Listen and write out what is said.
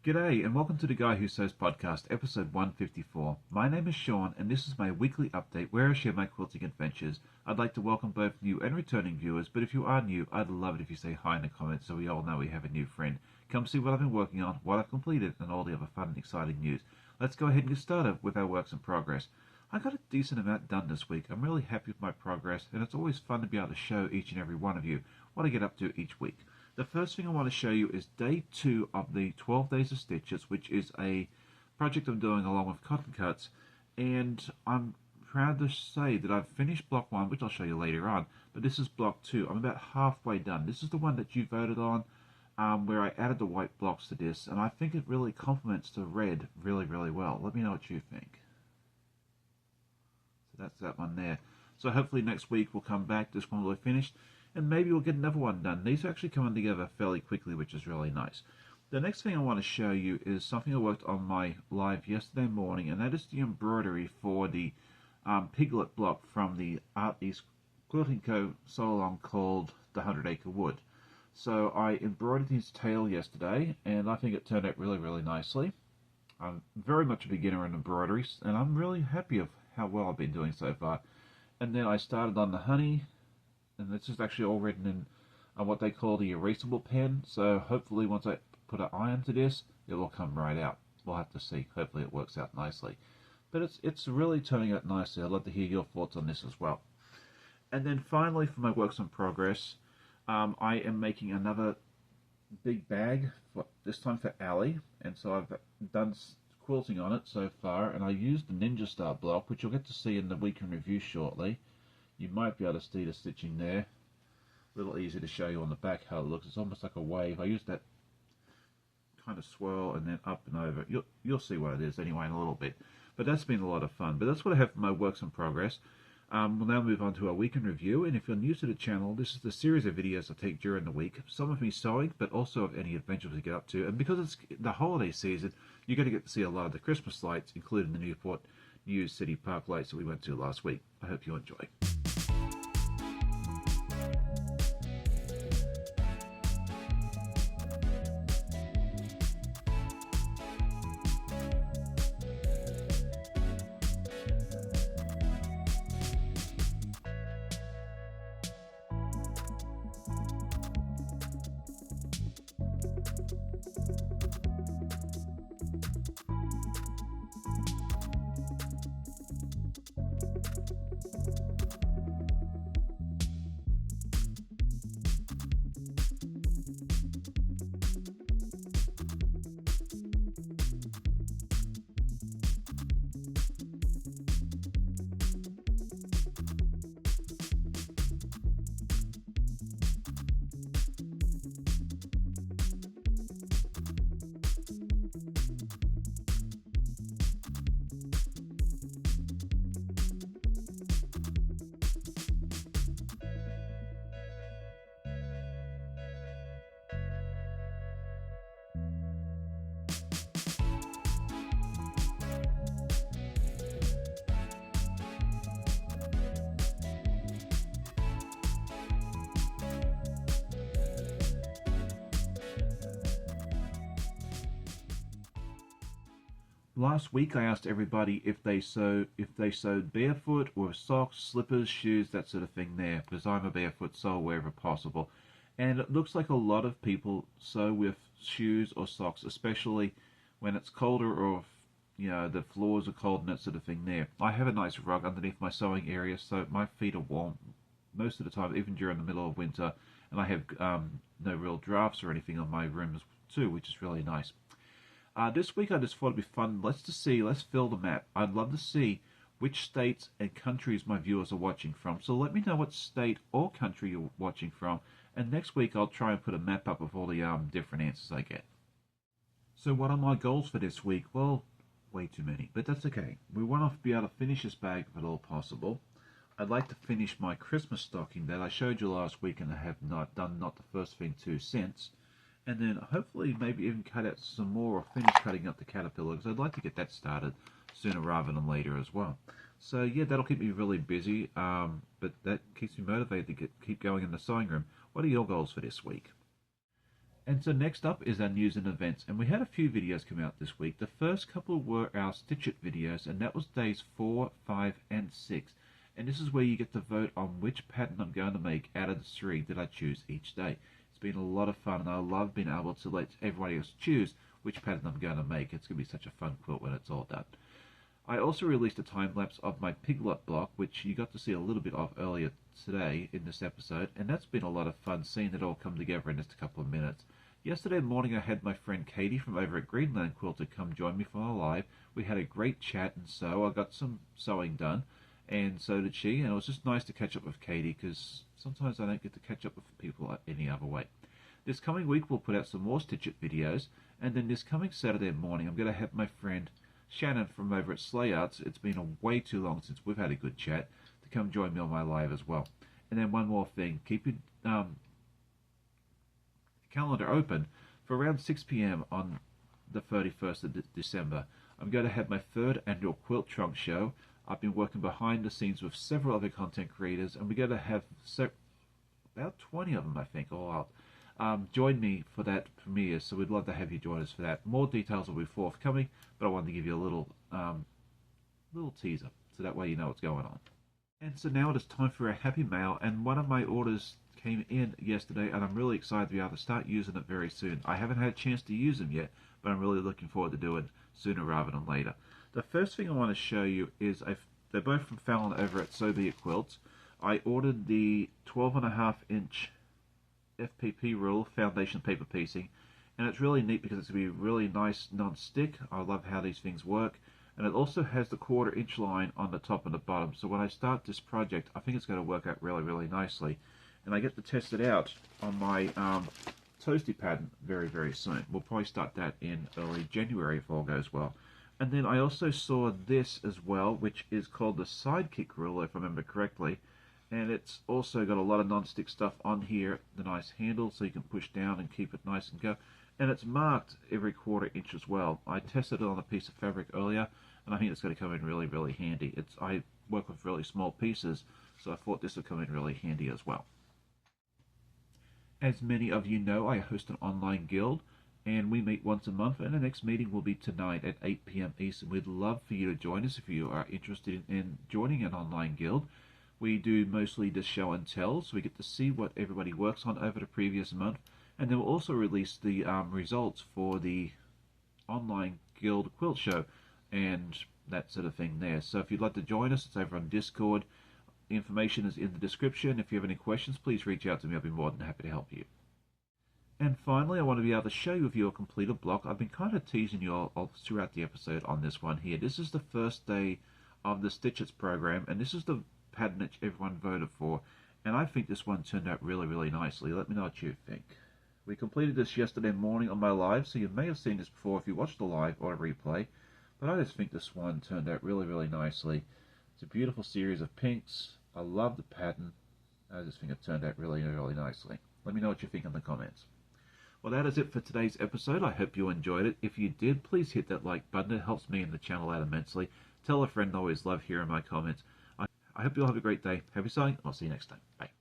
G'day and welcome to the Guy Who Sews podcast, episode 154. My name is Sean and this is my weekly update where I share my quilting adventures. I'd like to welcome both new and returning viewers, but if you are new, I'd love it if you say hi in the comments so we all know we have a new friend. Come see what I've been working on, what I've completed, and all the other fun and exciting news. Let's go ahead and get started with our works in progress. I got a decent amount done this week. I'm really happy with my progress and it's always fun to be able to show each and every one of you what I get up to each week. The first thing I want to show you is day 2 of the 12 Days of Stitches, which is a project I'm doing along with cotton cuts, and I'm proud to say that I've finished block 1, which I'll show you later on, but this is block 2. I'm about halfway done. This is the one that you voted on, where I added the white blocks to this, and I think it really complements the red really well. Let me know what you think. So that's that one there. So hopefully next week we'll come back, this one will be finished, and maybe we'll get another one done. These are actually coming together fairly quickly, which is really nice. The next thing I want to show you is something I worked on my live yesterday morning, and that is the embroidery for the piglet block from the Art East Quilting Co. sew-along called The 100 Acre Wood. So I embroidered his tail yesterday, and I think it turned out really nicely. I'm very much a beginner in embroidery, and I'm really happy of how well I've been doing so far. And then I started on the honey, and this is actually all written in what they call the erasable pen, so hopefully once I put an iron to this, it will come right out. We'll have to see. Hopefully it works out nicely. But it's really turning out nicely. I'd love to hear your thoughts on this as well. And then finally, for my works in progress, I am making another big bag, this time for Ali, and so I've done quilting on it so far, and I used the Ninja Star block, which you'll get to see in the weekend review shortly. You might be able to see the stitching there. A little easier to show you on the back how it looks. It's almost like a wave. I used that kind of swirl and then up and over. You'll see what it is anyway in a little bit. But that's been a lot of fun. But that's what I have for my works in progress. We'll now move on to our weekend review. And if you're new to the channel, this is the series of videos I take during the week. Some of me sewing, but also of any adventures we get up to. And because it's the holiday season, you're going to get to see a lot of the Christmas lights, including the Newport News City Park lights that we went to last week. I hope you enjoy. Last week I asked everybody if they sewed barefoot or socks, slippers, shoes, that sort of thing there, because I'm a barefoot sewer wherever possible. And it looks like a lot of people sew with shoes or socks, especially when it's colder or the floors are cold and that sort of thing there. I have a nice rug underneath my sewing area, so my feet are warm most of the time, even during the middle of winter, and I have no real drafts or anything on my rooms too, which is really nice. This week I just thought it'd be fun. Let's fill the map. I'd love to see which states and countries my viewers are watching from. So let me know what state or country you're watching from. And next week I'll try and put a map up of all the different answers I get. So what are my goals for this week? Well, way too many, but that's okay. We want to be able to finish this bag if at all possible. I'd like to finish my Christmas stocking that I showed you last week and I have not done the first thing too since. And then hopefully maybe even cut out some more or finish cutting up the caterpillar, because I'd like to get that started sooner rather than later as well. So yeah, that'll keep me really busy, but that keeps me motivated to keep going in the sewing room. What are your goals for this week? And so next up is our news and events, and we had a few videos come out this week. The first couple were our Stitch It videos, and that was days 4, 5, and 6. And this is where you get to vote on which pattern I'm going to make out of the 3 that I choose each day. It's been a lot of fun, and I love being able to let everybody else choose which pattern I'm going to make. It's going to be such a fun quilt when it's all done. I also released a time-lapse of my Piglet block, which you got to see a little bit of earlier today in this episode, and that's been a lot of fun seeing it all come together in just a couple of minutes. Yesterday morning I had my friend Katy from over at Greenland Quilter come join me for a live. We had a great chat and sew. I got some sewing done, and so did she, and it was just nice to catch up with Katy because sometimes I don't get to catch up with people any other way. This coming week we'll put out some more Stitch It videos, and then this coming Saturday morning I'm going to have my friend Shannon from over at Slay Arts. It's been way too long since we've had a good chat, to come join me on my live as well. And then one more thing, keep your calendar open for around 6 p.m. on the 31st of December. I'm going to have my 3rd annual Quilt Trunk Show. I've been working behind the scenes with several other content creators, and we're going to have about 20 of them, I think, all out. Join me for that premiere, so we'd love to have you join us for that. More details will be forthcoming, but I wanted to give you a little teaser, so that way you know what's going on. And so now it is time for a happy mail, and one of my orders came in yesterday, and I'm really excited to be able to start using it very soon. I haven't had a chance to use them yet, but I'm really looking forward to doing it sooner rather than later. The first thing I want to show you is they're both from Fallon over at So Be It Quilts. I ordered the 12.5-inch FPP rule foundation paper piecing, and it's really neat because it's going to be really nice non-stick. I love how these things work, and it also has the 1/4-inch line on the top and the bottom, so when I start this project I think it's going to work out really nicely, and I get to test it out on my toasty pattern very soon. We'll probably start that in early January if all goes well. And then I also saw this as well, which is called the Sidekick rule if I remember correctly. And it's also got a lot of non-stick stuff on here, the nice handle so you can push down and keep it nice and go. And it's marked every 1/4 inch as well. I tested it on a piece of fabric earlier, and I think it's going to come in really handy. I work with really small pieces, so I thought this would come in really handy as well. As many of you know, I host an online guild, and we meet once a month, and the next meeting will be tonight at 8 p.m. Eastern. We'd love for you to join us if you are interested in joining an online guild. We do mostly just show and tell, so we get to see what everybody works on over the previous month, and then we'll also release the results for the online guild quilt show and that sort of thing there. So if you'd like to join us, it's over on Discord. The information is in the description. If you have any questions, please reach out to me. I'll be more than happy to help you. And finally, I want to be able to show you a completed block. I've been kind of teasing you all throughout the episode on this one here. This is the first day of the Stitch It program, and this is the pattern that everyone voted for, and I think this one turned out really nicely. Let me know what you think. We completed this yesterday morning on my live, so you may have seen this before if you watched the live or a replay, but I just think this one turned out really nicely. It's a beautiful series of pinks. I love the pattern. I just think it turned out really nicely. Let me know what you think in the comments. Well, that is it for today's episode. I hope you enjoyed it. If you did, please hit that like button. It helps me and the channel out immensely. Tell a friend. I always love hearing my comments. I hope you all have a great day. Happy sewing. I'll see you next time. Bye.